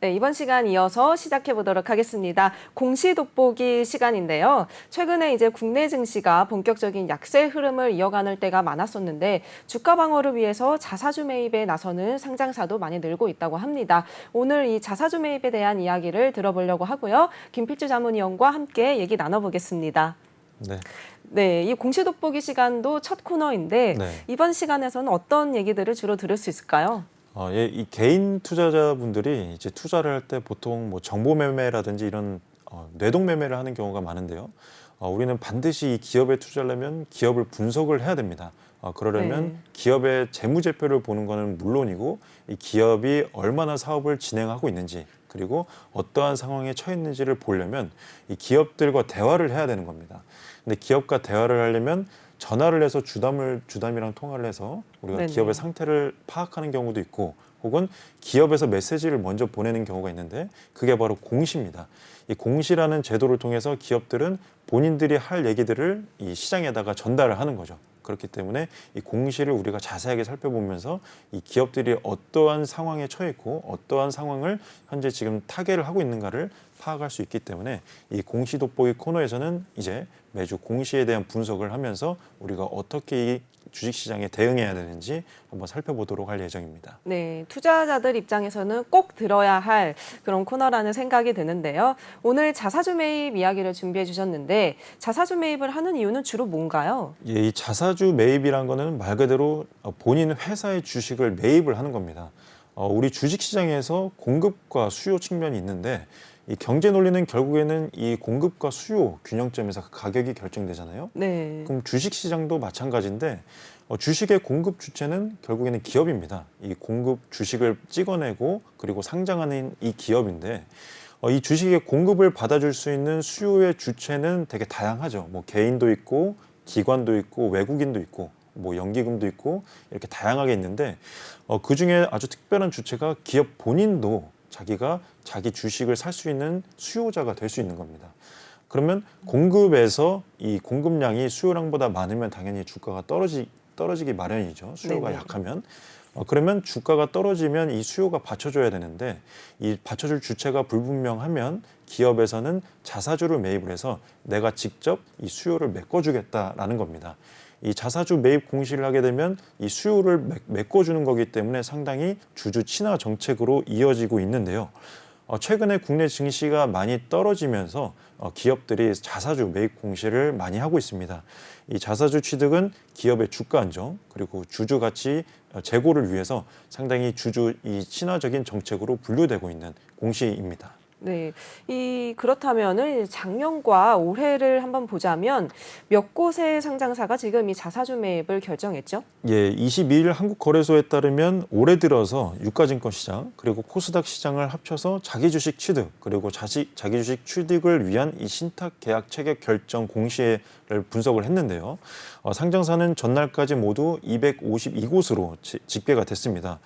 네, 이번 시간 이어서 시작해 보도록 하겠습니다. 공시 돋보기 시간인데요. 최근에 이제 국내 증시가 본격적인 약세 흐름을 이어가는 때가 많았었는데 주가 방어를 위해서 자사주 매입에 나서는 상장사도 많이 늘고 있다고 합니다. 오늘 이 자사주 매입에 대한 이야기를 들어보려고 하고요. 김필주 자문위원과 함께 얘기 나눠보겠습니다. 네. 네, 이 공시 돋보기 시간도 첫 코너인데 네. 이번 시간에서는 어떤 얘기들을 주로 들을 수 있을까요? 이 개인 투자자분들이 이제 투자를 할 때 보통 뭐 정보 매매라든지 이런 뇌동 매매를 하는 경우가 많은데요. 우리는 반드시 이 기업에 투자하려면 기업을 분석을 해야 됩니다. 그러려면 기업의 재무제표를 보는 거는 물론이고 이 기업이 얼마나 사업을 진행하고 있는지 그리고 어떠한 상황에 처해 있는지를 보려면 이 기업들과 대화를 해야 되는 겁니다. 근데 기업과 대화를 하려면 전화를 해서 주담이랑 통화를 해서 우리가 네네. 기업의 상태를 파악하는 경우도 있고 혹은 기업에서 메시지를 먼저 보내는 경우가 있는데 그게 바로 공시입니다. 이 공시라는 제도를 통해서 기업들은 본인들이 할 얘기들을 이 시장에다가 전달을 하는 거죠. 그렇기 때문에 이 공시를 우리가 자세하게 살펴보면서 이 기업들이 어떠한 상황에 처해 있고 어떠한 상황을 현재 지금 타개를 하고 있는가를 파악할 수 있기 때문에 이 공시 돋보기 코너에서는 이제 매주 공시에 대한 분석을 하면서 우리가 어떻게 이 주식시장에 대응해야 되는지 한번 살펴보도록 할 예정입니다. 네, 투자자들 입장에서는 꼭 들어야 할 그런 코너라는 생각이 드는데요. 오늘 자사주 매입 이야기를 준비해 주셨는데 자사주 매입을 하는 이유는 주로 뭔가요? 예, 이 자사주 매입이란 거는 말 그대로 본인 회사의 주식을 매입을 하는 겁니다. 우리 주식시장에서 공급과 수요 측면이 있는데 이 경제 논리는 결국에는 이 공급과 수요 균형점에서 가격이 결정되잖아요. 네. 그럼 주식시장도 마찬가지인데 주식의 공급 주체는 결국에는 기업입니다. 이 공급 주식을 찍어내고 그리고 상장하는 이 기업인데 이 주식의 공급을 받아줄 수 있는 수요의 주체는 되게 다양하죠. 뭐 개인도 있고 기관도 있고 외국인도 있고 뭐 연기금도 있고 이렇게 다양하게 있는데 그중에 아주 특별한 주체가 기업 본인도 자기가 자기 주식을 살 수 있는 수요자가 될 수 있는 겁니다. 그러면 공급에서 이 공급량이 수요량보다 많으면 당연히 주가가 떨어지기 마련이죠. 수요가 네네. 약하면. 그러면 주가가 떨어지면 이 수요가 받쳐줘야 되는데 이 받쳐줄 주체가 불분명하면 기업에서는 자사주를 매입을 해서 내가 직접 이 수요를 메꿔주겠다라는 겁니다. 이 자사주 매입 공시를 하게 되면 이 수요를 메꿔주는 거기 때문에 상당히 주주 친화 정책으로 이어지고 있는데요. 최근에 국내 증시가 많이 떨어지면서 기업들이 자사주 매입 공시를 많이 하고 있습니다. 이 자사주 취득은 기업의 주가 안정 그리고 주주 가치 제고를 위해서 상당히 주주 이 친화적인 정책으로 분류되고 있는 공시입니다. 네, 그렇다면은 작년과 올해를 한번 보자면 몇 곳의 상장사가 지금 이 자사주 매입을 결정했죠? 예, 22일 한국거래소에 따르면 올해 들어서 유가증권 시장 그리고 코스닥 시장을 합쳐서 자기 주식 취득 그리고 자기 주식 취득을 위한 이 신탁 계약 체결 결정 공시를 분석을 했는데요. 상장사는 전날까지 모두 252곳으로 집계가 됐습니다.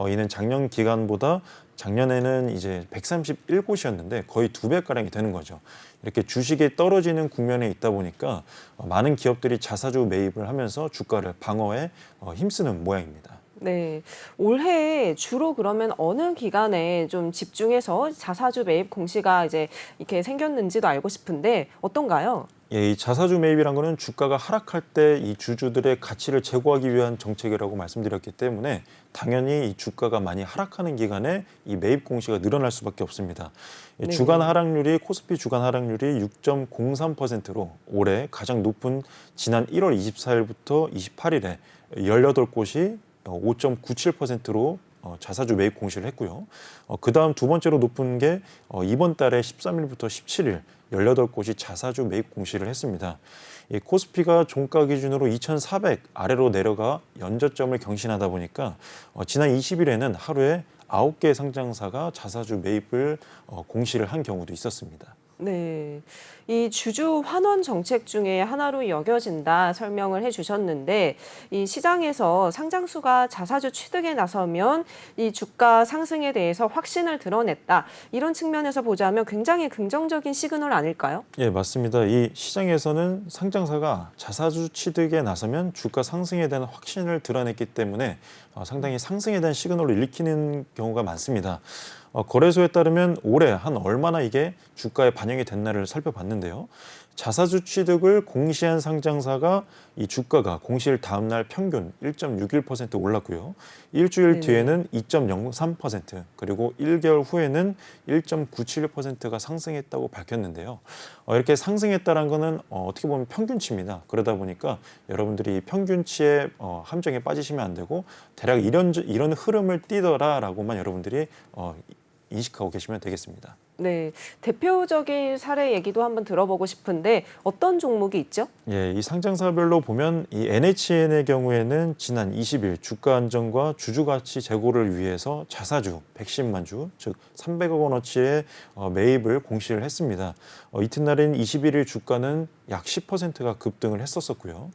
이는 작년 기간보다 작년에는 이제 131곳이었는데 거의 2배가량이 되는 거죠. 이렇게 주식이 떨어지는 국면에 있다 보니까 많은 기업들이 자사주 매입을 하면서 주가를 방어에 힘쓰는 모양입니다. 네, 올해 주로 그러면 어느 기간에 좀 집중해서 자사주 매입 공시가 이제 이렇게 생겼는지도 알고 싶은데 어떤가요? 예, 이 자사주 매입이란 거는 주가가 하락할 때 이 주주들의 가치를 제고하기 위한 정책이라고 말씀드렸기 때문에 당연히 이 주가가 많이 하락하는 기간에 이 매입 공시가 늘어날 수밖에 없습니다. 네. 주간 하락률이 코스피 주간 하락률이 6.03%로 올해 가장 높은 지난 1월 24일부터 28일에 18곳이 5.97%로 자사주 매입 공시를 했고요. 그 다음 두 번째로 높은 게 이번 달에 13일부터 17일 18곳이 자사주 매입 공시를 했습니다. 이 코스피가 종가 기준으로 2,400 아래로 내려가 연저점을 경신하다 보니까 지난 20일에는 하루에 9개 상장사가 자사주 매입을 공시를 한 경우도 있었습니다. 네, 이 주주 환원 정책 중에 하나로 여겨진다 설명을 해주셨는데 이 시장에서 상장수가 자사주 취득에 나서면 이 주가 상승에 대해서 확신을 드러냈다. 이런 측면에서 보자면 굉장히 긍정적인 시그널 아닐까요? 예, 맞습니다. 이 시장에서는 상장사가 자사주 취득에 나서면 주가 상승에 대한 확신을 드러냈기 때문에 상당히 상승에 대한 시그널을 일으키는 경우가 많습니다. 거래소에 따르면 올해 한 얼마나 이게 주가에 반영이 됐나를 살펴봤는데요. 자사주 취득을 공시한 상장사가 이 주가가 공시일 다음 날 평균 1.61% 올랐고요. 일주일 네네. 뒤에는 2.03%, 그리고 1개월 후에는 1.97%가 상승했다고 밝혔는데요. 이렇게 상승했다는 거는 어떻게 보면 평균치입니다. 그러다 보니까 여러분들이 평균치의 함정에 빠지시면 안 되고 대략 이런 흐름을 띠더라라고만 여러분들이 인식하고 계시면 되겠습니다. 네, 대표적인 사례 얘기도 한번 들어보고 싶은데 어떤 종목이 있죠? 예, 이 상장사별로 보면 이 NHN의 경우에는 지난 20일 주가 안정과 주주 가치 제고를 위해서 자사주 110만 주, 즉 300억 원어치의 매입을 공시를 했습니다. 이튿날인 21일 주가는 약 10%가 급등을 했었고요.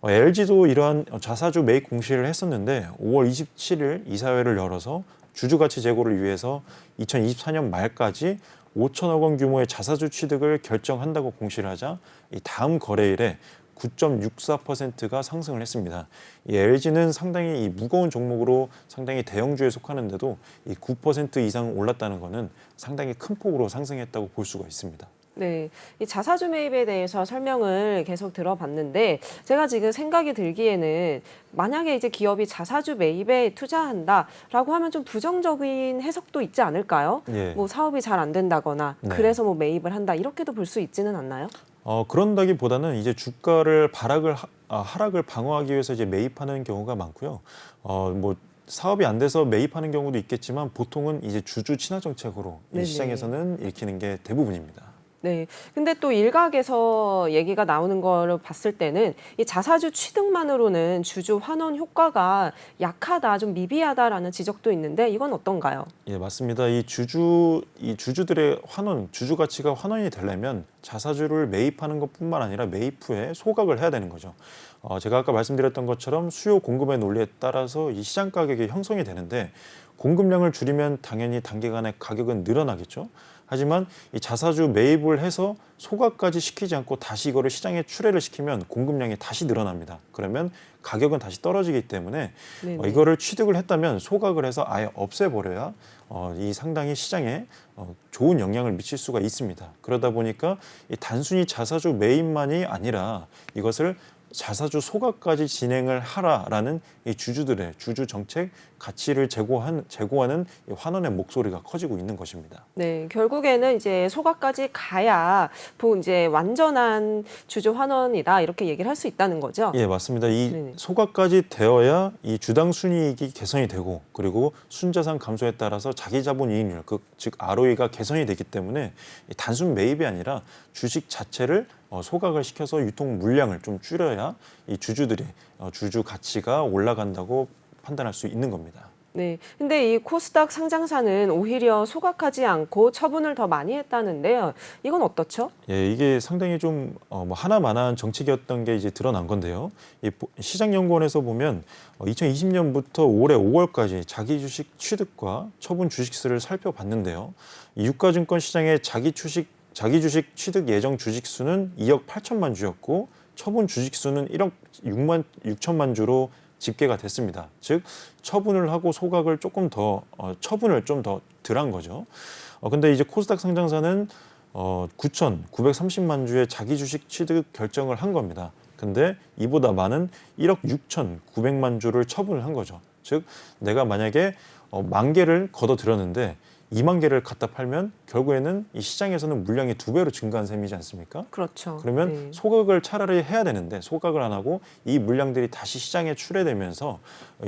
LG도 이러한 자사주 매입 공시를 했었는데 5월 27일 이사회를 열어서 주주 가치 제고를 위해서 2024년 말까지 5천억 원 규모의 자사주 취득을 결정한다고 공시를 하자 이 다음 거래일에 9.64%가 상승을 했습니다. 이 LG는 상당히 이 무거운 종목으로 상당히 대형주에 속하는데도 이 9% 이상 올랐다는 것은 상당히 큰 폭으로 상승했다고 볼 수가 있습니다. 네, 이 자사주 매입에 대해서 설명을 계속 들어봤는데 제가 지금 생각이 들기에는 만약에 이제 기업이 자사주 매입에 투자한다라고 하면 좀 부정적인 해석도 있지 않을까요? 예. 뭐 사업이 잘 안 된다거나 네. 그래서 뭐 매입을 한다 이렇게도 볼 수 있지는 않나요? 그런다기보다는 이제 주가를 하락을 방어하기 위해서 이제 매입하는 경우가 많고요. 뭐 사업이 안 돼서 매입하는 경우도 있겠지만 보통은 이제 주주 친화 정책으로 이 네네. 시장에서는 읽히는 게 대부분입니다. 네. 근데 또 일각에서 얘기가 나오는 거를 봤을 때는 이 자사주 취득만으로는 주주 환원 효과가 약하다, 좀 미비하다라는 지적도 있는데 이건 어떤가요? 예, 맞습니다. 이 주주들의 환원, 주주 가치가 환원이 되려면 자사주를 매입하는 것뿐만 아니라 매입 후에 소각을 해야 되는 거죠. 제가 아까 말씀드렸던 것처럼 수요 공급의 논리에 따라서 이 시장 가격이 형성이 되는데 공급량을 줄이면 당연히 단기간에 가격은 늘어나겠죠. 하지만 이 자사주 매입을 해서 소각까지 시키지 않고 다시 이거를 시장에 출회를 시키면 공급량이 다시 늘어납니다. 그러면 가격은 다시 떨어지기 때문에 네네. 이거를 취득을 했다면 소각을 해서 아예 없애버려야 이 상당히 시장에 좋은 영향을 미칠 수가 있습니다. 그러다 보니까 이 단순히 자사주 매입만이 아니라 이것을 자사주 소각까지 진행을 하라라는 이 주주들의 주주 정책 가치를 제고하는 이 환원의 목소리가 커지고 있는 것입니다. 네, 결국에는 이제 소각까지 가야 이제 완전한 주주 환원이다 이렇게 얘기를 할 수 있다는 거죠. 예, 맞습니다. 이 네네. 소각까지 되어야 이 주당 순이익이 개선이 되고 그리고 순자산 감소에 따라서 자기 자본 이익률, 즉 ROE가 개선이 되기 때문에 단순 매입이 아니라 주식 자체를 소각을 시켜서 유통 물량을 좀 줄여야 이 주주들이 주주 가치가 올라간다고 판단할 수 있는 겁니다. 네. 근데 이 코스닥 상장사는 오히려 소각하지 않고 처분을 더 많이 했다는데요. 이건 어떻죠? 예, 이게 상당히 좀 뭐 하나만한 정책이었던 게 이제 드러난 건데요. 이 시장연구원에서 보면 2020년부터 올해 5월까지 자기 주식 취득과 처분 주식수를 살펴봤는데요. 이 유가증권 시장의 자기 주식 취득 예정 주식 수는 2억 8천만 주였고 처분 주식 수는 1억 6천만 주로 집계가 됐습니다. 즉 처분을 하고 소각을 조금 더 처분을 좀 더 덜한 거죠. 근데 이제 코스닥 상장사는 9,930만 주의 자기 주식 취득 결정을 한 겁니다. 근데 이보다 많은 1억 6,900만 주를 처분을 한 거죠. 즉 내가 만약에 10,000개를 걷어들였는데 2만 개를 갖다 팔면 결국에는 이 시장에서는 물량이 2배로 증가한 셈이지 않습니까? 그렇죠. 그러면 네. 소각을 차라리 해야 되는데 소각을 안 하고 이 물량들이 다시 시장에 출회되면서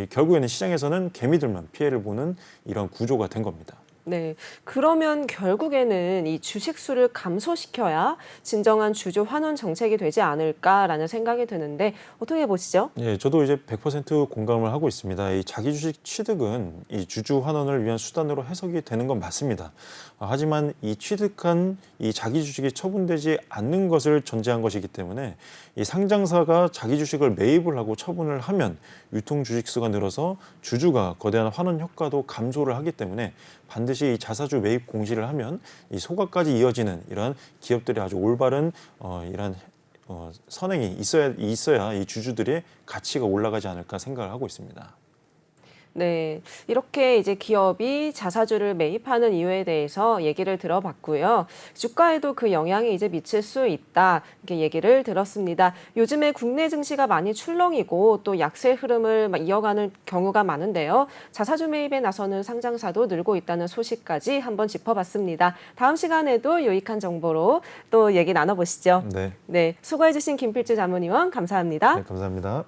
결국에는 시장에서는 개미들만 피해를 보는 이런 구조가 된 겁니다. 네. 그러면 결국에는 이 주식 수를 감소시켜야 진정한 주주 환원 정책이 되지 않을까라는 생각이 드는데 어떻게 보시죠? 예, 저도 이제 100% 공감을 하고 있습니다. 이 자기 주식 취득은 이 주주 환원을 위한 수단으로 해석이 되는 건 맞습니다. 하지만 이 취득한 이 자기 주식이 처분되지 않는 것을 전제한 것이기 때문에 이 상장사가 자기 주식을 매입을 하고 처분을 하면 유통 주식 수가 늘어서 주주가 거대한 환원 효과도 감소를 하기 때문에 반드시 이 자사주 매입 공시를 하면 이 소각까지 이어지는 이러한 기업들이 아주 올바른 이러한 선행이 있어야 이 주주들의 가치가 올라가지 않을까 생각을 하고 있습니다. 네, 이렇게 이제 기업이 자사주를 매입하는 이유에 대해서 얘기를 들어봤고요. 주가에도 그 영향이 이제 미칠 수 있다, 이렇게 얘기를 들었습니다. 요즘에 국내 증시가 많이 출렁이고 또 약세 흐름을 이어가는 경우가 많은데요. 자사주 매입에 나서는 상장사도 늘고 있다는 소식까지 한번 짚어봤습니다. 다음 시간에도 유익한 정보로 또 얘기 나눠보시죠. 네, 네, 수고해주신 김필주 자문위원 감사합니다. 네 감사합니다.